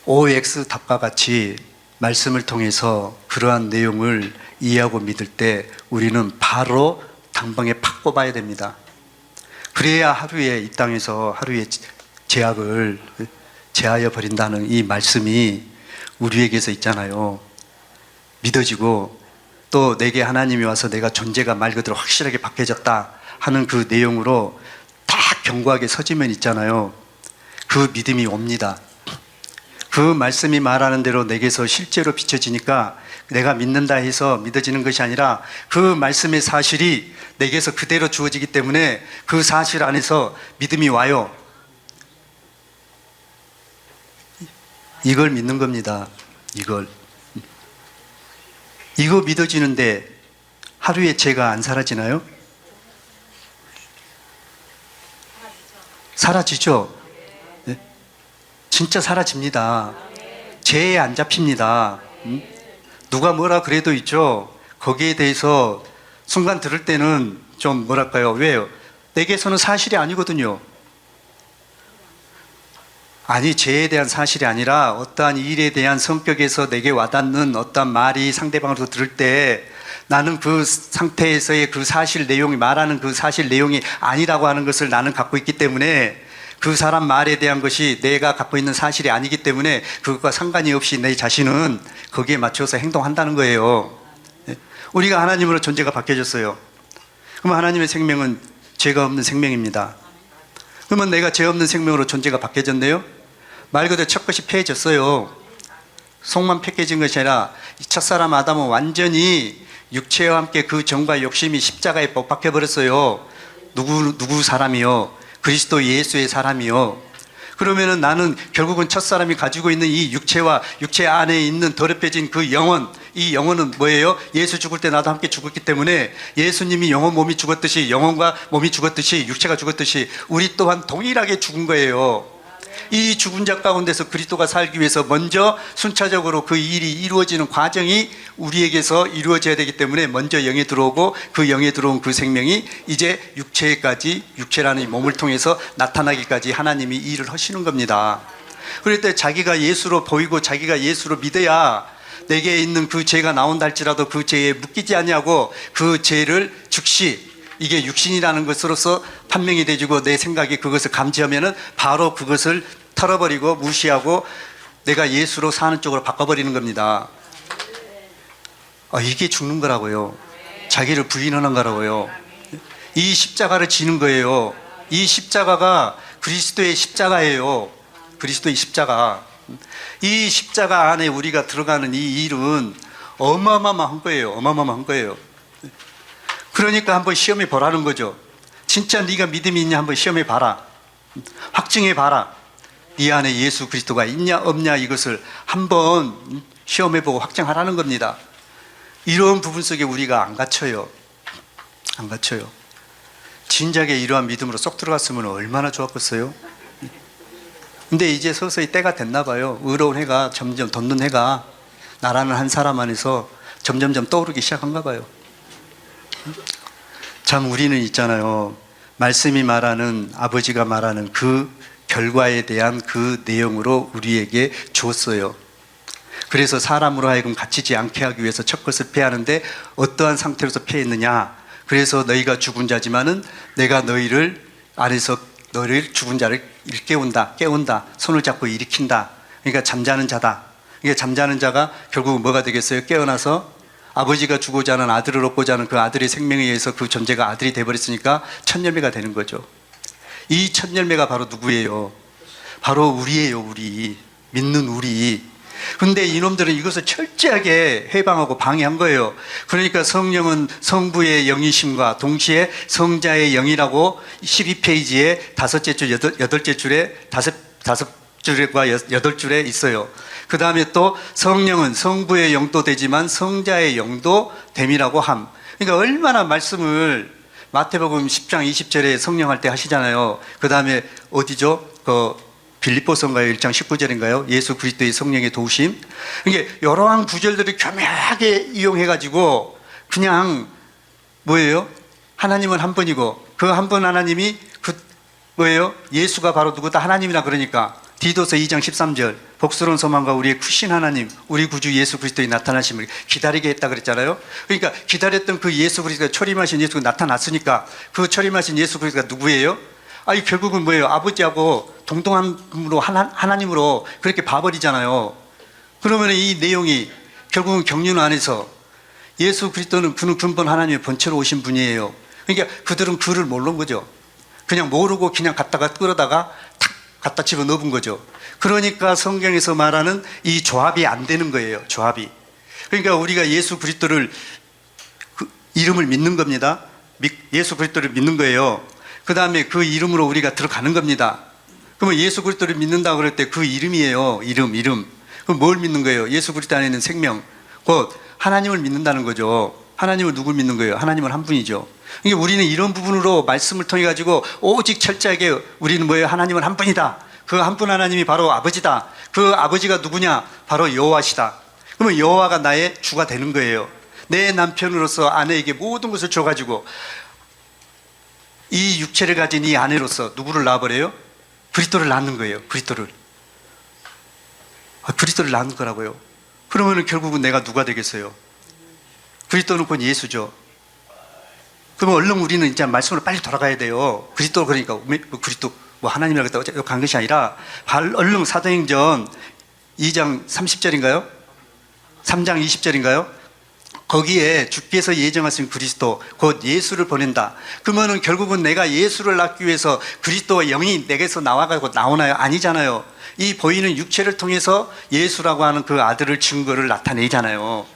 OX답과 같이 말씀을 통해서 그러한 내용을 이해하고 믿을 때 우리는 바로 당방에 팍 꼽아야 됩니다. 그래야 하루에 이 땅에서 하루의 제약을 제하여 버린다는 이 말씀이 우리에게서 있잖아요. 믿어지고 또 내게 하나님이 와서 내가 존재가 말 그대로 확실하게 바뀌어졌다 하는 그 내용으로 딱 견고하게 서지면 있잖아요. 그 믿음이 옵니다. 그 말씀이 말하는 대로 내게서 실제로 비춰지니까 내가 믿는다 해서 믿어지는 것이 아니라 그 말씀의 사실이 내게서 그대로 주어지기 때문에 그 사실 안에서 믿음이 와요. 이걸 믿는 겁니다. 이거 믿어지는데 하루에 죄가 안 사라지나요? 사라지죠? 네? 진짜 사라집니다. 죄에 안 잡힙니다. 누가 뭐라 그래도 있죠. 거기에 대해서 순간 들을 때는 좀 뭐랄까요? 왜요? 내게서는 사실이 아니거든요. 아니, 죄에 대한 사실이 아니라 어떠한 일에 대한 성격에서 내게 와닿는 어떠한 말이 상대방으로부터 들을 때 나는 그 상태에서의 그 사실 내용이 말하는 그 사실 내용이 아니라고 하는 것을 나는 갖고 있기 때문에 그 사람 말에 대한 것이 내가 갖고 있는 사실이 아니기 때문에 그것과 상관이 없이 내 자신은 거기에 맞춰서 행동한다는 거예요. 우리가 하나님으로 존재가 바뀌어졌어요. 그러면 하나님의 생명은 죄가 없는 생명입니다. 그러면 내가 죄 없는 생명으로 존재가 바뀌어졌네요. 말 그대로 첫것이 폐해졌어요. 속만 폐해진 것이 아니라 첫사람 아담은 완전히 육체와 함께 그 정과 욕심이 십자가에 못 박혀버렸어요. 누구 사람이요? 그리스도 예수의 사람이요. 그러면은 나는 결국은 첫사람이 가지고 있는 이 육체와 육체 안에 있는 더럽혀진 그 영혼, 이 영혼은 뭐예요? 예수 죽을 때 나도 함께 죽었기 때문에 예수님이 영혼 몸이 죽었듯이, 영혼과 몸이 죽었듯이, 육체가 죽었듯이 우리 또한 동일하게 죽은 거예요. 이 죽은 자 가운데서 그리스도가 살기 위해서 먼저 순차적으로 그 일이 이루어지는 과정이 우리에게서 이루어져야 되기 때문에 먼저 영에 들어오고 그 영에 들어온 그 생명이 이제 육체까지, 육체라는 이 몸을 통해서 나타나기까지 하나님이 이 일을 하시는 겁니다. 그럴 때 자기가 예수로 보이고 자기가 예수로 믿어야 내게 있는 그 죄가 나온다 할지라도 그 죄에 묶이지 않냐고 그 죄를 즉시 이게 육신이라는 것으로서 판명이 되지고 내 생각이 그것을 감지하면은 바로 그것을 털어버리고 무시하고 내가 예수로 사는 쪽으로 바꿔버리는 겁니다. 이게 죽는 거라고요. 자기를 부인하는 거라고요. 이 십자가를 지는 거예요. 이 십자가가 그리스도의 십자가예요. 그리스도의 십자가. 이 십자가 안에 우리가 들어가는 이 일은 어마어마한 거예요. 어마어마한 거예요. 그러니까 한번 시험해 보라는 거죠. 진짜 네가 믿음이 있냐 한번 시험해 봐라. 확증해 봐라. 네 안에 예수 그리스도가 있냐 없냐 이것을 한번 시험해 보고 확증하라는 겁니다. 이런 부분 속에 우리가 안 갇혀요. 안 갇혀요. 진작에 이러한 믿음으로 쏙 들어갔으면 얼마나 좋았겠어요. 근데 이제 서서히 때가 됐나 봐요. 의로운 해가 점점 돋는 해가 나라는 한 사람 안에서 점점점 떠오르기 시작한가 봐요. 참 우리는 있잖아요. 말씀이 말하는, 아버지가 말하는 그 결과에 대한 그 내용으로 우리에게 주었어요. 그래서 사람으로 하여금 갇히지 않게 하기 위해서 첫 것을 패하는데 어떠한 상태로서 패했느냐. 그래서 너희가 죽은 자지만은 내가 너희를 안에서 너희를 죽은 자를 일깨운다, 깨운다, 손을 잡고 일으킨다. 그러니까 잠자는 자다. 그러니까 잠자는 자가 결국 뭐가 되겠어요? 깨어나서 아버지가 주고자 하는 아들을 얻고자 하는 그 아들의 생명에 의해서 그 존재가 아들이 되어버렸으니까 첫 열매가 되는 거죠. 이 첫 열매가 바로 누구예요? 바로 우리예요. 우리. 믿는 우리. 근데 이놈들은 이것을 철저하게 해방하고 방해한 거예요. 그러니까 성령은 성부의 영이심과 동시에 성자의 영이라고 12페이지에 다섯째 줄, 여덟째 줄에 다섯 줄과 여덟 줄에 있어요. 그 다음에 또 성령은 성부의 영도 되지만 성자의 영도 됨이라고 함. 그러니까 얼마나 말씀을 마태복음 10장 20절에 성령 할 때 하시잖아요. 그 다음에 어디죠? 빌립보서인가요? 1장 19절인가요? 예수 그리스도의 성령의 도우심. 이게 여러한 구절들을 교묘하게 이용해가지고 그냥 뭐예요? 하나님은 한 분이고 그 한 분 하나님이 뭐예요? 예수가 바로 누구다? 하나님이라 그러니까 디도서 2장 13절 복스러운 소망과 우리의 크신 하나님 우리 구주 예수 그리스도의 나타나심을 기다리게 했다 그랬잖아요. 그러니까 기다렸던 그 예수 그리스도가 초림하신 예수가 나타났으니까 그 초림하신 예수 그리스도가 누구예요? 결국은 뭐예요? 아버지하고 동등함으로 하나님으로 그렇게 봐버리잖아요. 그러면 이 내용이 결국은 경륜 안에서 예수 그리스도는 그는 근본 하나님의 본체로 오신 분이에요. 그러니까 그들은 그를 모르는 거죠. 그냥 모르고 그냥 갖다가 끌어다가 탁 갖다 집어 넣은 거죠. 그러니까 성경에서 말하는 이 조합이 안 되는 거예요. 조합이. 그러니까 우리가 예수 그리스도를 이름을 믿는 겁니다. 예수 그리스도를 믿는 거예요. 그 다음에 그 이름으로 우리가 들어가는 겁니다. 그러면 예수 그리스도를 믿는다고 그럴 때 그 이름이에요. 이름. 그럼 뭘 믿는 거예요? 예수 그리스도 안에 있는 생명, 곧 하나님을 믿는다는 거죠. 하나님을 누굴 믿는 거예요? 하나님은 한 분이죠. 그러니까 우리는 이런 부분으로 말씀을 통해 가지고 오직 철저하게 우리는 뭐예요? 하나님은 한 분이다. 그 한 분 하나님이 바로 아버지다. 그 아버지가 누구냐? 바로 여호와시다. 그러면 여호와가 나의 주가 되는 거예요. 내 남편으로서 아내에게 모든 것을 줘가지고 이 육체를 가진 이 아내로서 누구를 낳아버려요? 그리스도를 낳는 거예요. 그리스도를 낳는 거라고요. 그러면 결국은 내가 누가 되겠어요? 그리스도는 곧 예수죠. 그러면 얼른 우리는 이제 말씀으로 빨리 돌아가야 돼요. 그리스도, 그러니까 그리스도 뭐 하나님이라고 했다고 간 것이 아니라 얼른 사도행전 2장 30절인가요? 3장 20절인가요? 거기에 주께서 예정하신 그리스도 곧 예수를 보낸다. 그러면은 결국은 내가 예수를 낳기 위해서 그리스도의 영이 내게서 나와가지고 나오나요? 아니잖아요. 이 보이는 육체를 통해서 예수라고 하는 그 아들을 증거를 나타내잖아요.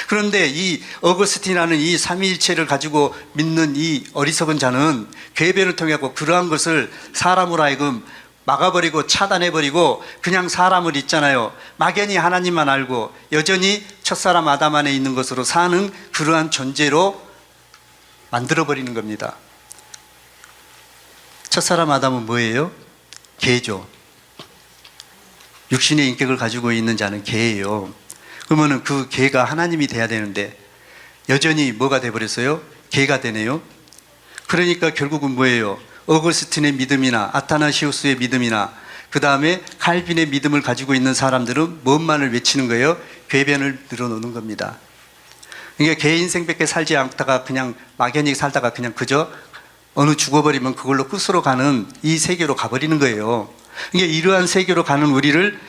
그런데 이 어거스틴이라는 이 삼위일체를 가지고 믿는 이 어리석은 자는 괴변을 통해 그러한 것을 사람으로 하여금 막아버리고 차단해버리고 그냥 사람을 있잖아요. 막연히 하나님만 알고 여전히 첫사람 아담 안에 있는 것으로 사는 그러한 존재로 만들어버리는 겁니다. 첫사람 아담은 뭐예요? 개죠. 육신의 인격을 가지고 있는 자는 개예요. 그러면은 그 개가 하나님이 돼야 되는데 여전히 뭐가 돼버렸어요? 개가 되네요. 그러니까 결국은 뭐예요? 어거스틴의 믿음이나 아타나시우스의 믿음이나 그 다음에 칼빈의 믿음을 가지고 있는 사람들은 뭔만을 외치는 거예요? 궤변을 늘어놓는 겁니다. 그러니까 개 인생밖에 살지 않다가 그냥 막연히 살다가 그냥 그저 어느 죽어버리면 그걸로 끝으로 가는 이 세계로 가버리는 거예요. 그러니까 이러한 세계로 가는 우리를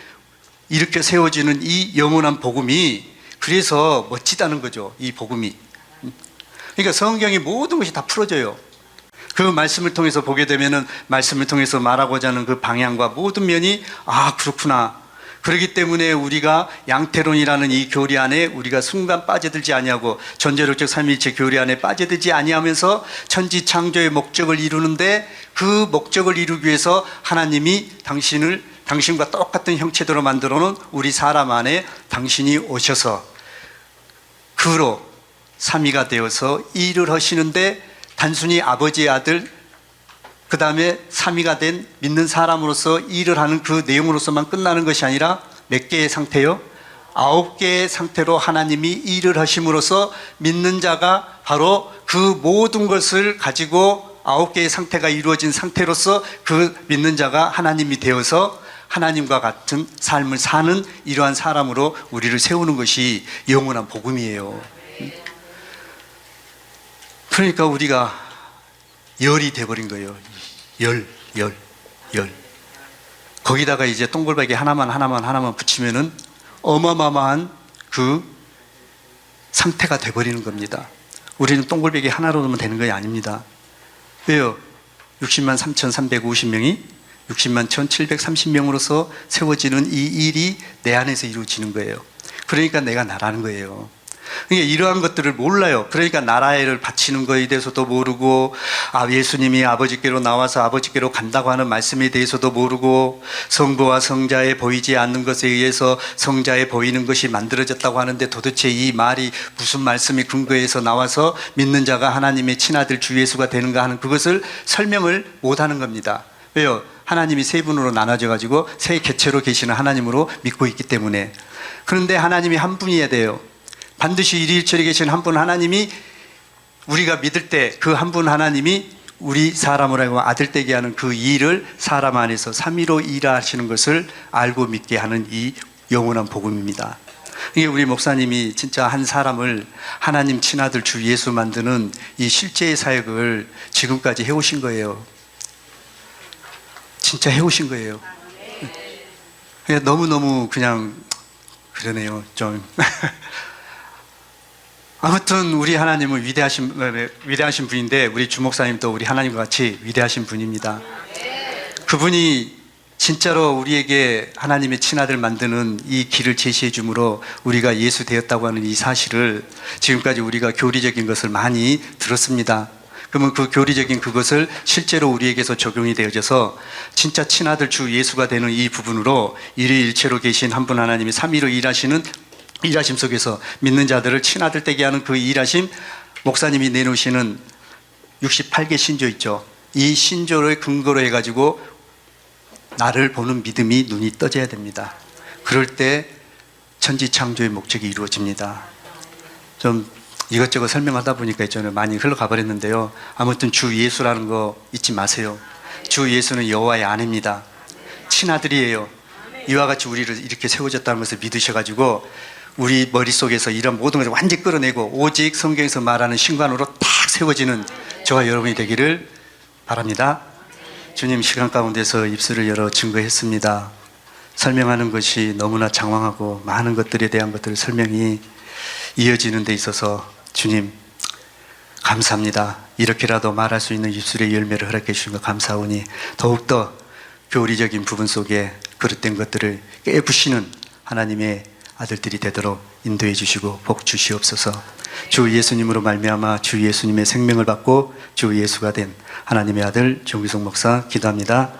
일으켜 세워주는 이 영원한 복음이 그래서 멋지다는 거죠. 이 복음이. 그러니까 성경의 모든 것이 다 풀어져요. 그 말씀을 통해서 보게 되면은 말씀을 통해서 말하고자 하는 그 방향과 모든 면이 그렇구나. 그렇기 때문에 우리가 양태론이라는 이 교리 안에 우리가 순간 빠져들지 아니하고 전제론적 삼위일체 교리 안에 빠져들지 아니하면서 천지 창조의 목적을 이루는데 그 목적을 이루기 위해서 하나님이 당신과 똑같은 형체대로 만들어 놓은 우리 사람 안에 당신이 오셔서 그로 삼위가 되어서 일을 하시는데 단순히 아버지의 아들 그 다음에 삼위가 된 믿는 사람으로서 일을 하는 그 내용으로서만 끝나는 것이 아니라 몇 개의 상태요? 9개의 상태로 하나님이 일을 하심으로써 믿는 자가 바로 그 모든 것을 가지고 9개의 상태가 이루어진 상태로서 그 믿는 자가 하나님이 되어서 하나님과 같은 삶을 사는 이러한 사람으로 우리를 세우는 것이 영원한 복음이에요. 그러니까 우리가 열이 돼버린 거예요. 열. 거기다가 이제 동글박이 하나만 붙이면은 어마어마한 그 상태가 돼버리는 겁니다. 우리는 동글박이 하나로 넣으면 되는 것이 아닙니다. 왜요? 60만 3,350명이 60만 1,730명으로서 세워지는 이 일이 내 안에서 이루어지는 거예요. 그러니까 내가 나라는 거예요. 그러니까 이러한 것들을 몰라요. 그러니까 나라를 바치는 거에 대해서도 모르고 예수님이 아버지께로 나와서 아버지께로 간다고 하는 말씀에 대해서도 모르고 성부와 성자에 보이지 않는 것에 의해서 성자에 보이는 것이 만들어졌다고 하는데 도대체 이 말이 무슨 말씀이 근거해서 나와서 믿는 자가 하나님의 친아들 주 예수가 되는가 하는 그것을 설명을 못하는 겁니다. 왜요? 하나님이 세 분으로 나눠져 가지고 세 개체로 계시는 하나님으로 믿고 있기 때문에. 그런데 하나님이 한 분이어야 돼요. 반드시 일일처리 계신 한 분 하나님이 우리가 믿을 때 그 한 분 하나님이 우리 사람으로 하여금 아들 되게 하는 그 일을 사람 안에서 삼위로 일하시는 것을 알고 믿게 하는 이 영원한 복음입니다. 이게 우리 목사님이 진짜 한 사람을 하나님 친아들 주 예수 만드는 이 실제의 사역을 지금까지 해오신 거예요. 진짜 해오신 거예요. 그냥 너무너무 그냥 그러네요. 좀 아무튼 우리 하나님은 위대하신 분인데 우리 주목사님도 우리 하나님과 같이 위대하신 분입니다. 그분이 진짜로 우리에게 하나님의 친아들 만드는 이 길을 제시해 주므로 우리가 예수 되었다고 하는 이 사실을 지금까지 우리가 교리적인 것을 많이 들었습니다. 그러면 그 교리적인 그것을 실제로 우리에게서 적용이 되어져서 진짜 친아들 주 예수가 되는 이 부분으로 일위일체로 계신 한 분 하나님이 삼위로 일하시는 일하심 속에서 믿는 자들을 친아들 되게 하는 그 일하심, 목사님이 내놓으시는 68개 신조 있죠. 이 신조를 근거로 해가지고 나를 보는 믿음이 눈이 떠져야 됩니다. 그럴 때 천지창조의 목적이 이루어집니다. 좀 이것저것 설명하다 보니까 저는 많이 흘러가 버렸는데요. 아무튼 주 예수라는 거 잊지 마세요. 주 예수는 여호와의 아내입니다. 친아들이에요. 이와 같이 우리를 이렇게 세워졌다는 것을 믿으셔가지고 우리 머릿속에서 이런 모든 것을 완전히 끌어내고 오직 성경에서 말하는 신관으로 딱 세워지는 저와 여러분이 되기를 바랍니다. 주님, 시간 가운데서 입술을 열어 증거했습니다. 설명하는 것이 너무나 장황하고 많은 것들에 대한 것들 설명이 이어지는 데 있어서 주님 감사합니다. 이렇게라도 말할 수 있는 입술의 열매를 허락해 주신 것 감사하오니 더욱더 교리적인 부분 속에 그릇된 것들을 깨부시는 하나님의 아들들이 되도록 인도해 주시고 복 주시옵소서. 주 예수님으로 말미암아 주 예수님의 생명을 받고 주 예수가 된 하나님의 아들 정기성 목사 기도합니다.